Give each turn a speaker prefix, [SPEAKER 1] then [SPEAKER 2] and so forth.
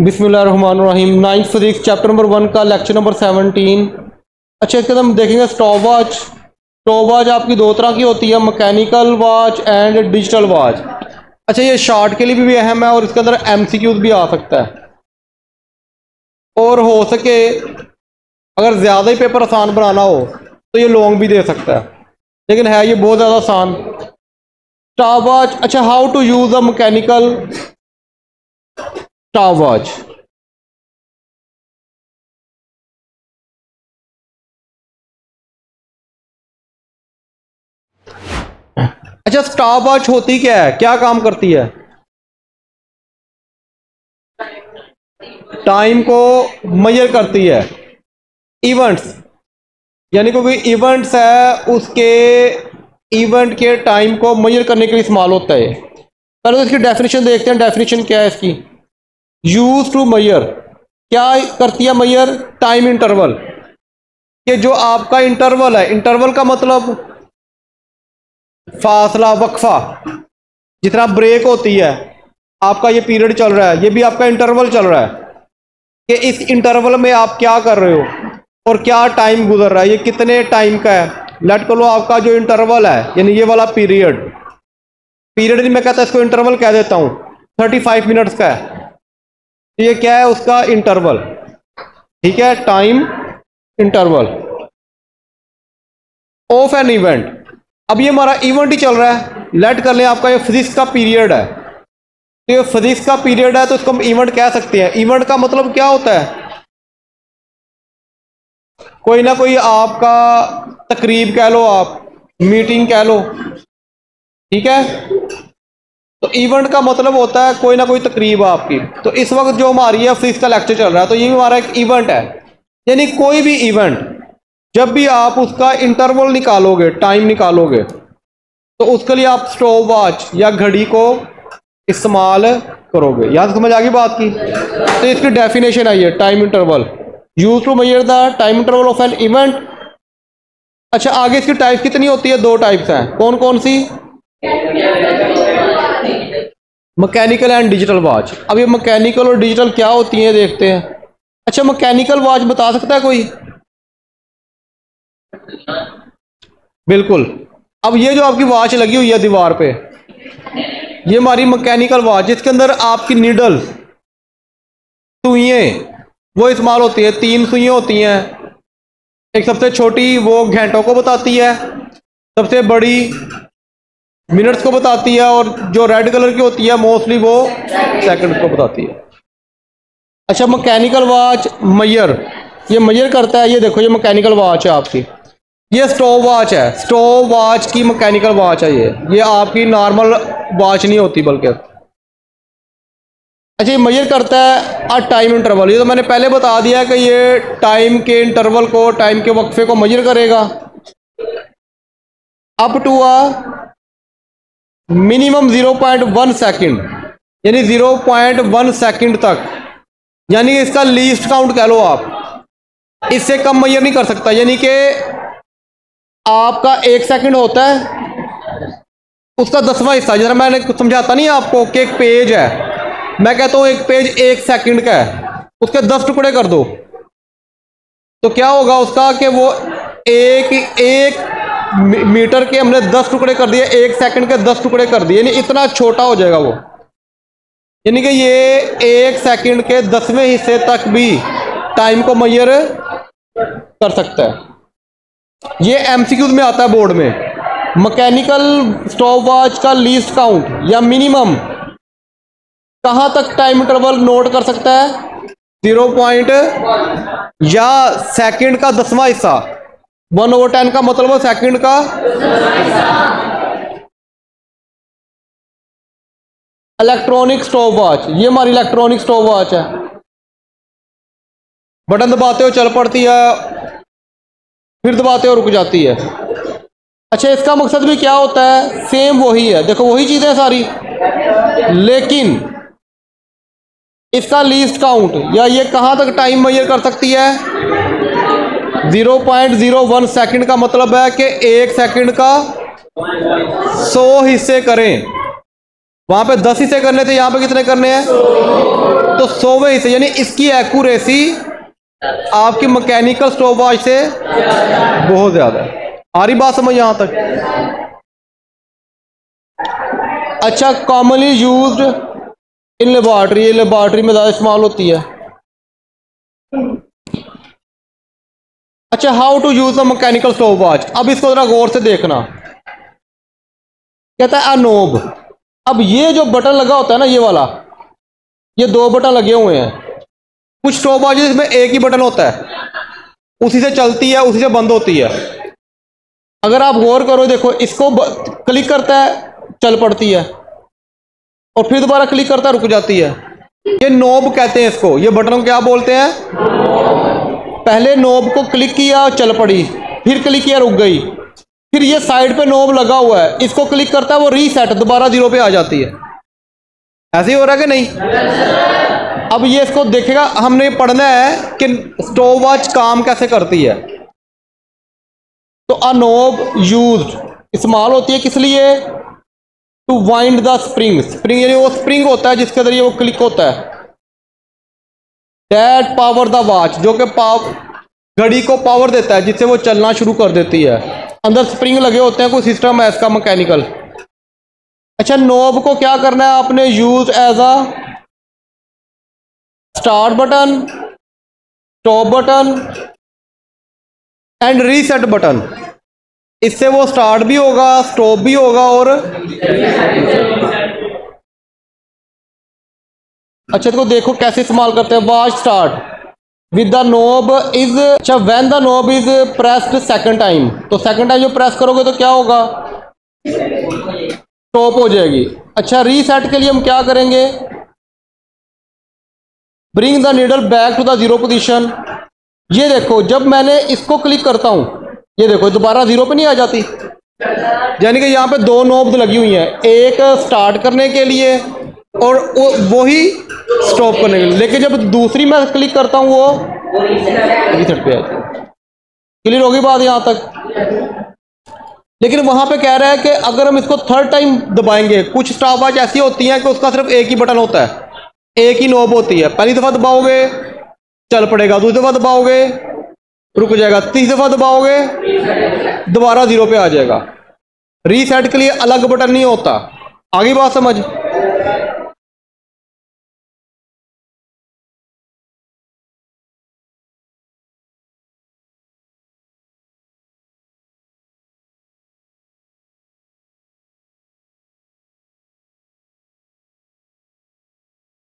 [SPEAKER 1] बिस्मिल्लाहिर्रहमानिर्रहीम। 9th physics chapter number 1 का lecture number 17। अच्छा, इसके हम देखेंगे स्टॉप वॉच। स्टॉप वॉच आपकी दो तरह की होती है, mechanical watch and digital watch. अच्छा, ये शॉर्ट के लिए भी अहम है और इसके अंदर एमसीक्यूज भी आ सकता है, और हो सके अगर ज़्यादा ही पेपर आसान बनाना हो तो ये लॉन्ग भी दे सकता है, लेकिन है ये बहुत ज़्यादा आसान। Stop watch. अच्छा, how to use a mechanical stop watch. अच्छा, स्टॉप वॉच होती क्या है, क्या काम करती है? टाइम को मेजर करती है। इवेंट्स, यानी कोई इवेंट्स है उसके इवेंट के टाइम को मेजर करने के लिए इस्तेमाल होता है। पहले तो इसकी डेफिनेशन देखते हैं। डेफिनेशन क्या है इसकी? Use to measure. क्या करती है मेजर? Time interval. कि जो आपका इंटरवल है, इंटरवल का मतलब फासला, वक्फा, जितना ब्रेक होती है, आपका ये पीरियड चल रहा है, ये भी आपका इंटरवल चल रहा है कि इस इंटरवल में आप क्या कर रहे हो और क्या टाइम गुजर रहा है, ये कितने टाइम का है। लेट कर लो आपका जो इंटरवल है, यानी ये वाला पीरियड, पीरियड नहीं मैं कहता, इसको इंटरवल कह देता हूं, 35 मिनट्स का है। तो ये क्या है? उसका इंटरवल। ठीक है, time interval of an event. अब ये हमारा इवेंट ही चल रहा है। लेट कर लें आपका ये फिजिक्स का पीरियड है, तो ये फिजिक्स का पीरियड है, तो इसको हम इवेंट कह सकते हैं। इवेंट का मतलब क्या होता है? कोई ना कोई आपका तकरीब कह लो, आप मीटिंग कह लो, ठीक है। तो इवेंट का मतलब होता है कोई ना कोई तकरीब आपकी। तो इस वक्त जो हमारी है फिजिक्स का लेक्चर चल रहा है, तो ये भी हमारा एक इवेंट है। यानी कोई भी इवेंट, जब भी आप उसका इंटरवल निकालोगे, टाइम निकालोगे, तो उसके लिए आप स्टॉप वॉच या घड़ी को इस्तेमाल करोगे। यहां समझ आ गई बात की? तो इसकी डेफिनेशन आई है, time interval use to measure the time interval of an event. अच्छा, आगे इसकी टाइप कितनी होती है? दो टाइप्स हैं। कौन कौन सी? Mechanical and digital watch. अब ये मैकेनिकल और डिजिटल क्या होती हैं देखते हैं। अच्छा, मैकेनिकल वॉच बता सकता है कोई? बिल्कुल। अब ये जो आपकी वॉच लगी हुई है दीवार पे, ये हमारी मैकेनिकल वॉच, जिसके अंदर आपकी नीडल, सुइयां वो इस्तेमाल होती है। 3 सुइयां होती हैं। एक सबसे छोटी वो घंटों को बताती है, सबसे बड़ी मिनट्स को बताती है, और जो रेड कलर की होती है मोस्टली वो सेकंड को बताती है। अच्छा, मैकेनिकल वॉच मेजर, ये मेजर करता है। ये देखो, ये मैकेनिकल वॉच है आपकी। ये स्टॉप वॉच है, स्टॉप वॉच की मैकेनिकल वॉच है। ये आपकी नॉर्मल वॉच नहीं होती बल्कि। अच्छा, ये मेजर करता है आ टाइम इंटरवल। ये तो मैंने पहले बता दिया कि ये टाइम के इंटरवल को, टाइम के वक्फे को मेजर करेगा up to a minimum 0.1 second, यानी 0.1 सेकेंड तक। यानी इसका लीस्ट काउंट कह लो आप, इससे कम मेजर नहीं कर सकता। यानी कि आपका 1 सेकेंड होता है, उसका 10वां हिस्सा, जरा मैंने समझाता नहीं आपको कि एक पेज है, मैं कहता हूं एक पेज 1 सेकंड का है, उसके 10 टुकड़े कर दो, तो क्या होगा उसका कि वो एक मीटर के हमने 10 टुकड़े कर दिए, 1 सेकंड के 10 टुकड़े कर दिए, यानी इतना छोटा हो जाएगा वो। यानी कि ये 1 सेकंड के 10वें हिस्से तक भी टाइम को मेजर कर सकता है। ये एमसीक्यूज में आता है बोर्ड में। मैकेनिकल स्टॉप वॉच का लीस्ट काउंट या मिनिमम कहां तक टाइम इंटरवल नोट कर सकता है? 0. या सेकंड का 10वां हिस्सा। 1/10 का मतलब है सेकंड का। इलेक्ट्रॉनिक स्टॉप वॉच, ये हमारी इलेक्ट्रॉनिक स्टॉप वॉच है। बटन दबाते हो चल पड़ती है, फिर दबाते हो रुक जाती है। अच्छा, इसका मकसद भी क्या होता है? सेम वही है, देखो वही चीजें सारी, लेकिन इसका लीस्ट काउंट या ये कहां तक टाइम मेजर कर सकती है? 0.01 सेकंड का मतलब है कि 1 सेकंड का 100 हिस्से करें। वहां पे 10 हिस्से करने थे, यहां पे कितने करने हैं? तो 100वें हिस्से, यानी इसकी एक्यूरेसी आपकी मैकेनिकल स्टॉपवॉच से बहुत ज्यादा है। आ रही बात समझ यहां तक? अच्छा, commonly used in laboratory, laboratory में ज्यादा इस्तेमाल होती है। अच्छा, how to use the mechanical stopwatch. अब इसको जरा गौर से देखना। कहता है अ नोब। अब ये जो बटन लगा होता है ना, ये वाला, ये 2 बटन लगे हुए हैं। कुछ स्टॉपवॉचेस में एक ही बटन होता है, उसी से चलती है, उसी से बंद होती है। अगर आप गौर करो, देखो, इसको क्लिक करता है, चल पड़ती है, और फिर दोबारा क्लिक करता है, रुक जाती है। ये नोब कहते हैं इसको। ये बटन को क्या बोलते हैं? पहले नोब को क्लिक किया, चल पड़ी, फिर क्लिक किया, रुक गई, फिर ये साइड पे नोब लगा हुआ है, इसको क्लिक करता है, वो रीसेट, दोबारा 0 पे आ जाती है। ऐसे ही हो रहा है कि नहीं? अब ये इसको देखेगा, हमने पढ़ना है कि स्टॉपवॉच काम कैसे करती है। तो अ नोब यूज्ड इस्तेमाल होती है किस लिए? To wind the spring. Spring यानी वो स्प्रिंग होता है जिसके जरिए वो क्लिक होता है। दैट पावर द वॉच, जो कि घड़ी को पावर देता है, जिससे वो चलना शुरू कर देती है। अंदर स्प्रिंग लगे होते हैं, कोई सिस्टम है इसका मैकेनिकल। अच्छा, नोब को क्या करना है आपने? Use as a start button, stop button and reset button. इससे वो स्टार्ट भी होगा, स्टॉप भी होगा, और अच्छा, तो देखो कैसे इस्तेमाल करते हैं। Watch start with the knob is, अच्छा, when the knob is pressed second time, तो सेकंड टाइम जो प्रेस करोगे तो क्या होगा? स्टॉप हो जाएगी। अच्छा, रीसेट के लिए हम क्या करेंगे? Bring the needle back to the 0 position. ये देखो, जब मैंने इसको क्लिक करता हूं, ये देखो दोबारा 0 पे नहीं आ जाती। यानी कि यहाँ पे 2 नोब्स लगी हुई हैं, एक स्टार्ट करने के लिए और वो ही स्टॉप करने के लिए। लेकिन जब दूसरी मैं क्लिक करता हूँ, वो रीसेट पे आती है। क्लियर होगी बात यहाँ तक? लेकिन वहां पे कह रहा है कि अगर हम इसको 3rd टाइम दबाएंगे, कुछ स्टॉपवॉच ऐसी होती हैं कि उसका सिर्फ एक ही बटन होता है, एक ही नोब होती है। पहली दफा दबाओगे चल पड़ेगा, दूसरी दफा दबाओगे रुक जाएगा, तीसरी दफा दबाओगे दोबारा 0 पे आ जाएगा। रीसेट के लिए अलग बटन नहीं होता। आगे बात समझ?